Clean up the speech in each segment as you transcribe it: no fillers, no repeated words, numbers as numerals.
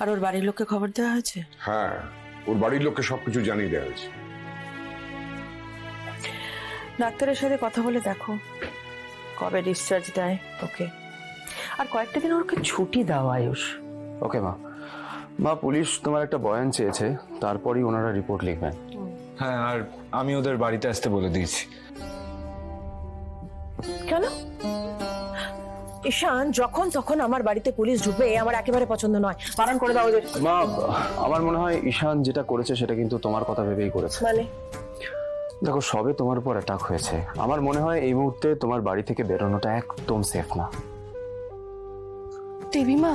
আর ওর বাড়ির লোককে খবর দেওয়া হয়েছে? হ্যাঁ, ওর বাড়ির লোককে সবকিছু জানিয়ে দেওয়া হয়েছে। ডাক্তারের সাথে কথা বলে দেখো কবে ডিসচার্জ দেয় ওকে। আর কয়েকটা দিন ওকে ছুটি দাও আয়ুষ। ওকে মা। মা, পুলিশ তোমার একটা বয়ান চেয়েছে, তারপরই ওনারা রিপোর্ট লিখবেন। হ্যাঁ, আর আমি ওদের বাড়িতে আসতে বলে দিয়েছি। কেন? ঈশান, যখন তখন আমার বাড়িতে পুলিশ ঢুকবে এ আমার একেবারে পছন্দ নয়, বারণ করে দাও ওদের। মা, আমার মনে হয় ঈশান যেটা করেছে সেটা কিন্তু তোমার কথা ভেবেই করেছে। মানে দেখো, সবে তোমার উপর অ্যাটাক হয়েছে, আমার মনে হয় এই মুহূর্তে তোমার বাড়ি থেকে বেরোনোটা একদম সেফ না। দেবীমা,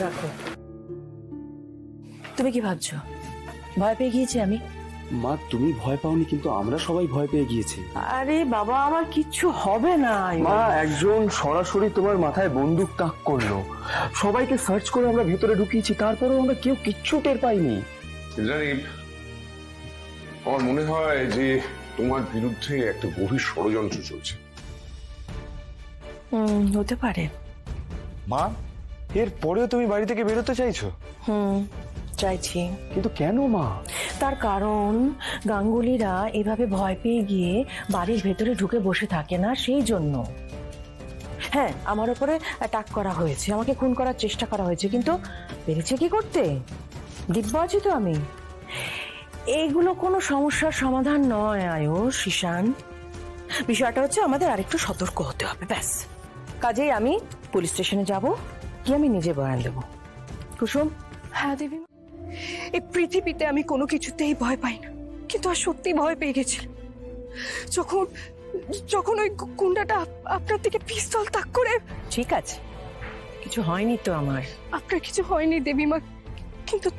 রাখো। তুমি কি ভাবছো ভয় পেয়ে গিয়েছি আমি? মা, তুমি ভয় পাওনি, কিন্তু আমরা সবাই ভয় পেয়ে গিয়েছি। আরে বাবা, আমার কিচ্ছু হবে না। মা, একজন সরাসরি তোমার মাথায় বন্দুক তাক করলো, সবাইকে সার্চ করে আমরা ভেতরে ঢুকিয়েছি, তারপরেও আমরা কেউ কিচ্ছু টের পাইনি। জানি, আমার মনে হয় যে তোমার বিরুদ্ধে একটা গভীর ষড়যন্ত্র চলছে। হতে পারে। মা, এর পরেও তুমি বাড়ি থেকে বেরোতে চাইছো? চাইছি। কিন্তু কেন মা? তার কারণ গাঙ্গুলিরা এভাবে ভয় পেয়ে গিয়ে বাড়ির ভেতরে ঢুকে বসে থাকে না, সেই জন্য। হ্যাঁ, আমার উপরে অ্যাটাক করা হয়েছে, আমাকে খুন করার চেষ্টা করা হয়েছে, কিন্তু পেরেছে কি করতে? দিব্য আছি তো আমি। এইগুলো কোনো সমস্যার সমাধান নয় আয়ুষ, ঈশান। বিষয়টা হচ্ছে আমাদের আরেকটু সতর্ক হতে হবে, ব্যাস। কাজেই আমি পুলিশ স্টেশনে যাব, কি আমি নিজে বয়ান দেবো। কুসুম? হ্যাঁ দেবী, এই পৃথিবীতে আমি কোনো কিছুতেই ভয় পাই না, কিন্তু আর সত্যি ভয় পেয়ে গেছিলাম যখন যখন ওই গুন্ডাটা আপনার দিকে পিস্তল তাক করে। ঠিক আছে, কিছু হয়নি তো আমার। আপনার কিছু হয়নি দেবীমা, কিন্তু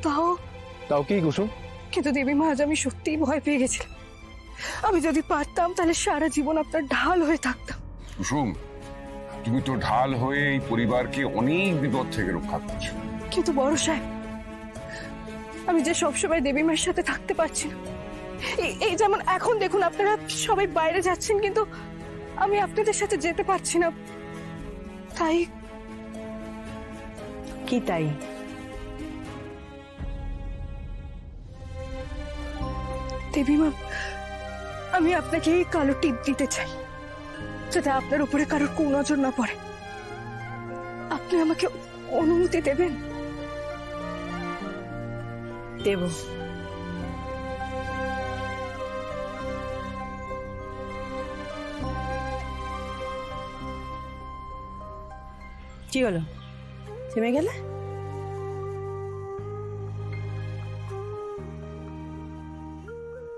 তাও কি কুসুম? কিন্তু দেবীমা, আজ আমি সত্যিই ভয় পেয়ে গেছিলাম। আমি যদি পারতাম তাহলে সারা জীবন আপনার ঢাল হয়ে থাকতাম। কুসুম, তুমি তো ঢাল হয়ে এই পরিবারকে অনেক বিপদ থেকে রক্ষা করছো। কিন্তু বড় সাহেব, আমি যে সবসময় দেবীমার সাথে থাকতে পারছি না। এই যেমন এখন দেখুন, আপনারা সবাই বাইরে যাচ্ছেন, কিন্তু আমি আপনাদের সাথে যেতে পারছি না। তাই কি তাই? দেবীমা, আমি আপনাকে এই কালো টিপ দিতে চাই, যাতে আপনার উপরে কারোর কুনজর না পড়ে। আপনি আমাকে অনুমতি দেবেন? দেব। কি হলো, থেমে গেলে?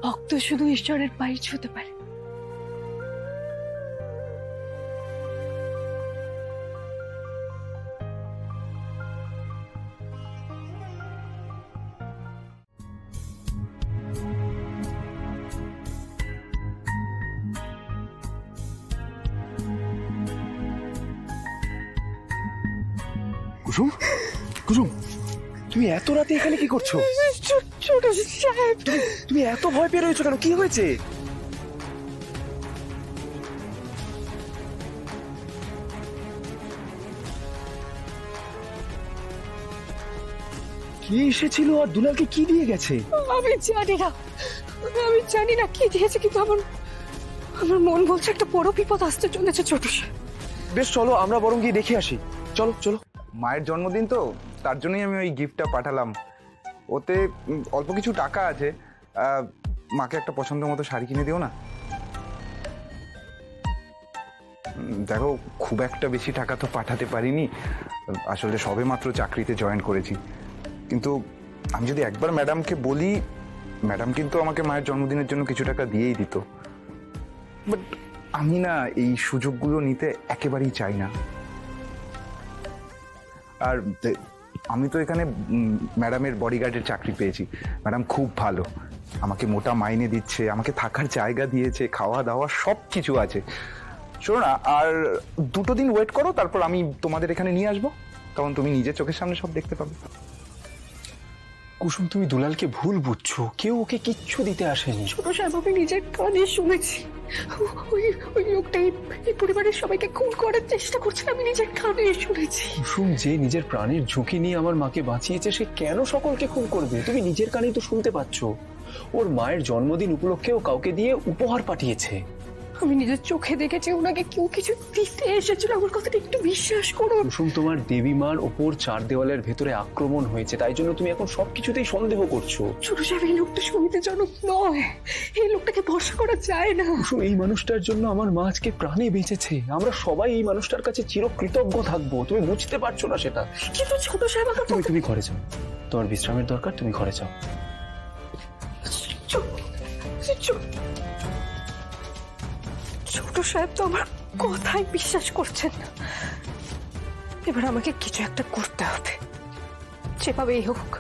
ভক্ত শুধু ঈশ্বরের পায়ে ছুঁতে পারে। কুসুম, কুসুম, তুমি এত রাতে এখানে কি করছো? ছোট সাহেব, তুমি এত ভয় পেয়ে রয়েছো কেন? কি হয়েছে? কে এসেছিল আর দুলালকে কি দিয়ে গেছে? আমি জানি না কি দিয়েছে, কিন্তু আমার মন বলছে একটা বড় বিপদ আসতে চলেছে ছোট সাহেব। বেশ, চলো আমরা বরং গিয়ে দেখে আসি। চলো চলো। মায়ের জন্মদিন তো, তার জন্যই আমি ওই গিফটটা পাঠালাম। ওতে অল্প কিছু টাকা আছে, মাকে একটা পছন্দ মতো শাড়ি কিনে দিও না। দেখো, খুব একটা বেশি টাকা তো পাঠাতে পারিনি, আসলে সবে মাত্র চাকরিতে জয়েন করেছি। কিন্তু আমি যদি একবার ম্যাডামকে বলি, ম্যাডাম কিন্তু আমাকে মায়ের জন্মদিনের জন্য কিছু টাকা দিয়েই দিত। বাট আমি না এই সুযোগগুলো নিতে একেবারেই চাই না। আর আমি তো এখানে ম্যাডামের বডিগার্ডের চাকরি পেয়েছি। ম্যাডাম খুব ভালো, আমাকে মোটা মাইনে দিচ্ছে, আমাকে থাকার জায়গা দিয়েছে, খাওয়া দাওয়া সব কিছু আছে। শোনো না, আর 2 দিন ওয়েট করো, তারপর আমি তোমাদের এখানে নিয়ে আসবো, তখন তুমি নিজের চোখের সামনে সব দেখতে পাবে। কুসুম, তুমি দুলালকে ভুল বুঝছো, কেউ ওকে কিচ্ছু দিতে আসেনি। ছোট সাহেব, আমি নিজের কানে শুনেছি ওই ওই লোকটা এই পরিবারের সবাইকে খুন করার চেষ্টা করছে, আমি নিজের কানে শুনেছি। কুসুম, যে নিজের প্রাণের ঝুঁকি নিয়ে আমার মাকে বাঁচিয়েছে সে কেন সকলকে খুন করবে? তুমি নিজের কানেই তো শুনতে পাচ্ছ। ওর মায়ের জন্মদিন উপলক্ষেও কাউকে দিয়ে উপহার পাঠিয়েছে। আমি নিজের চোখে দেখেছি ওনাকে কেউ কিছু দিতে এসেছিল, আমার কথাটা একটু বিশ্বাস করুন। কুসুম, তোমার দেবী মার ওপর চার দেওয়ালের ভেতরে আক্রমণ হয়েছে, তাই জন্য তুমি এখন সবকিছুতেই সন্দেহ করছো। ছোট সাহেব, এই লোকটা সুবিধাজনক নয়, এই লোকটাকে ভরসা করা যায় না। কুসুম, এই মানুষটার জন্য আমার মা আজকে প্রাণে বেঁচেছে। আমরা সবাই এই মানুষটার কাছে চিরকৃতজ্ঞ থাকবো। তুমি বুঝতে পারছো না সেটা। কিন্তু ছোট সাহেব আমার তুমি ঘরে যাও, তোমার বিশ্রামের দরকার, তুমি ঘরে যাও। ছোট সাহেব তো আমার কথাই বিশ্বাস করছেন না। এবার আমাকে কিছু একটা করতে হবে, যেভাবেই হোক।